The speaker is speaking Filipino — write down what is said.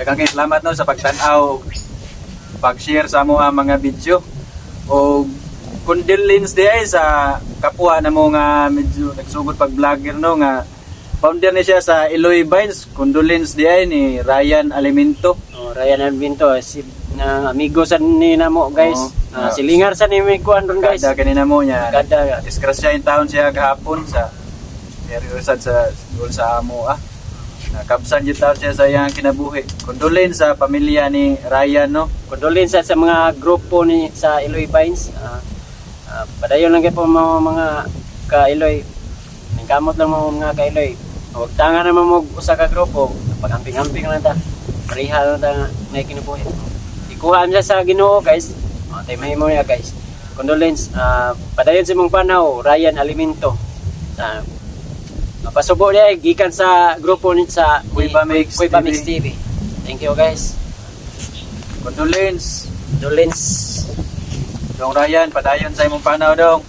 Daghang salamat no sa pagtan-aw, pag-share sa mo mga video. O condolence di ay sa kapwa na mo nga medyo nagsugod pag vlogger no nga founder ni siya sa Eloy Vines. Condolence di ay ni Ryan Alimento. Oh, Ryan Alvinto, si na amigo sa ni namo guys. Silingar sa ni may kuan ron guys. Kada kanina mo niya. Kada Disgrasya in town siya kahapon sa Meriyosad sa dul sa amo nakabsan yung tao siya sa iyang kinabuhi. Condolence sa pamilya ni Ryan no. condolence sa mga grupo ni sa Eloy Vines. Padayon lang kay po mga ka-Eloy. Ningkamot lang mga ka-Eloy. Huwag tanga naman mo usa ka grupo. Pag-amping-amping lang ta. Pareha lang ta na kinabuhi. Ikuhaan siya sa Ginoo guys. Tay mahimo niya guys. Condolence. Padayon sa mong panaw, Ryan Alimento. Mapasubo niya gikan sa grupo ni sa Kuiba Mix TV. Thank you guys. Condolence. Condolence. Dong Ryan, padayon sa imong panaw dong.